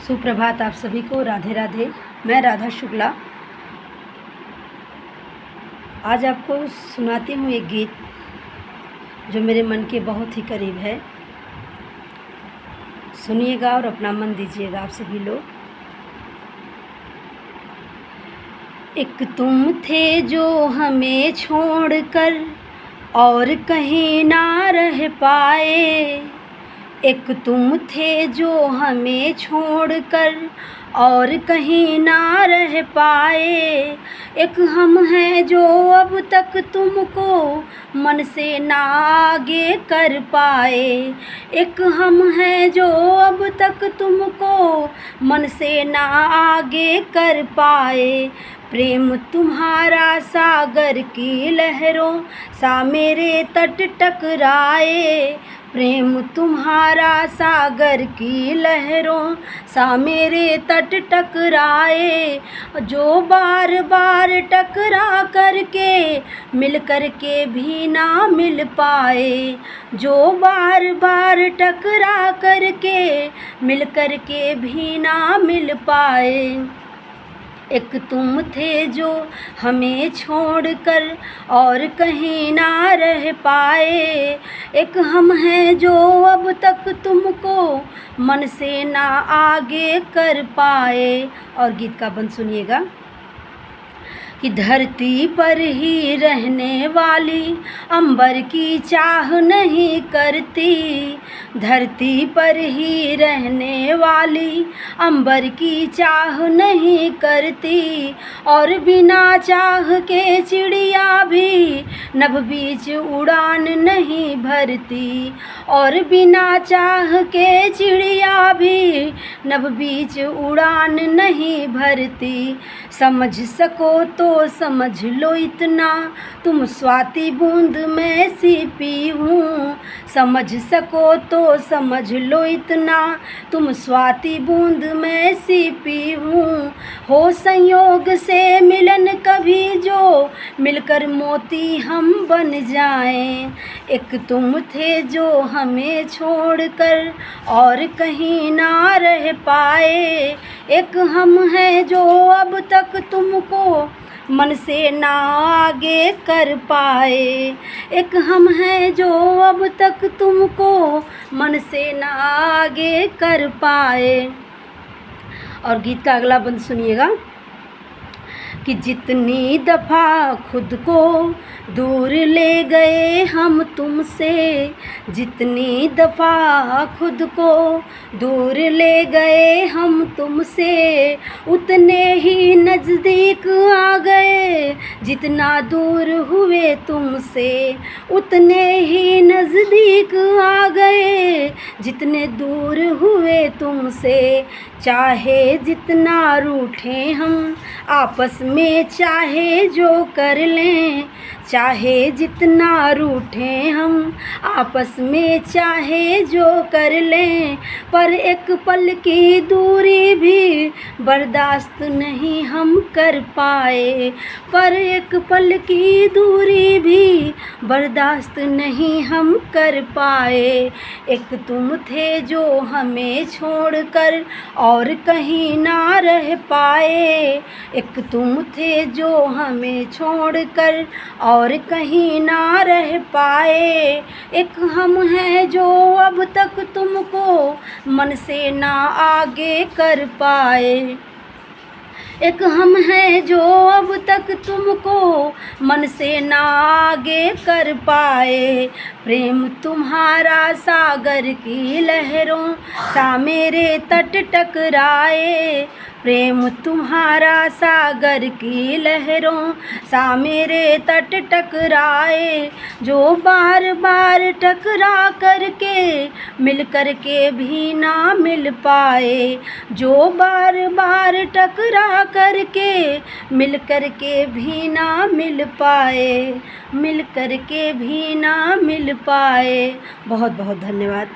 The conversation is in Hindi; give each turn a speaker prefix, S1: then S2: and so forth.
S1: सुप्रभात आप सभी को। राधे राधे। मैं राधा शुक्ला आज आपको सुनाती हूँ एक गीत जो मेरे मन के बहुत ही करीब है। सुनिएगा और अपना मन दीजिएगा आप सभी लोग। एक तुम थे जो हमें छोड़कर और कहीं ना रह पाए, एक तुम थे जो हमें छोड़कर और कहीं ना रह पाए, एक हम हैं जो अब तक तुमको मन से ना आगे कर पाए, एक हम हैं जो अब तक तुमको मन से ना आगे कर पाए। प्रेम तुम्हारा सागर की लहरों सा मेरे तट टकराए, प्रेम तुम्हारा सागर की लहरों सा मेरे तट टकराए, जो बार बार टकरा करके मिल करके भी ना मिल पाए, जो बार बार टकरा करके मिल करके भी ना मिल पाए। एक तुम थे जो हमें छोड़कर और कहीं ना रह पाए, एक हम हैं जो अब तक तुमको मन से ना आगे कर पाए। और गीत का बंद सुनिएगा कि धरती पर ही रहने वाली अंबर की चाह नहीं करती, धरती पर ही रहने वाली अंबर की चाह नहीं करती, और बिना चाह के चिड़िया भी नभ बीच उड़ान नहीं भरती, और बिना चाह के चिड़िया भी नभ बीच उड़ान नहीं भरती। समझ सको तो समझ लो इतना, तुम स्वाति बूंद में सीपी हूँ, समझ सको तो समझ लो इतना, तुम स्वाति बूंद में सीपी हूँ। हो संयोग से मिलन कभी जो मिलकर मोती हम बन जाएं, एक तुम थे जो हमें छोड़कर और कहीं ना रह पाए, एक हम हैं जो अब तक तुमको मन से ना आगे कर पाए, एक हम हैं जो अब तक तुमको मन से ना आगे कर पाए। और गीत का अगला बंद सुनिएगा कि जितनी दफ़ा खुद को दूर ले गए हम तुमसे, जितनी दफ़ा खुद को दूर ले गए हम तुमसे, उतने ही नज़दीक आ गए, जितना दूर हुए तुमसे उतने ही नज़दीक आ गए, जितने दूर हुए तुमसे। चाहे जितना रूठे हम आपस में चाहे जो कर लें, चाहे जितना रूठे हम आपस में चाहे जो कर लें, पर एक पल की दूरी भी बर्दाश्त नहीं हम कर पाए, पर एक पल की दूरी भी बर्दाश्त नहीं हम कर पाए। एक तुम थे जो हमें छोड़कर और कहीं ना रह पाए, एक तुम थे जो हमें छोड़कर और कहीं ना रह पाए, एक हम हैं जो अब तक तुमको मन से ना आगे कर पाए, एक हम हैं जो अब तक तुमको मन से ना आगे कर पाए। प्रेम तुम्हारा सागर की लहरों सा मेरे तट टकराए, प्रेम तुम्हारा सागर की लहरों सा मेरे तट टकराए, जो बार बार टकरा करके मिल करके भी ना मिल पाए, जो बार बार टकरा करके मिल करके भी ना मिल पाए, मिल करके भी ना मिल पाए। बहुत बहुत धन्यवाद।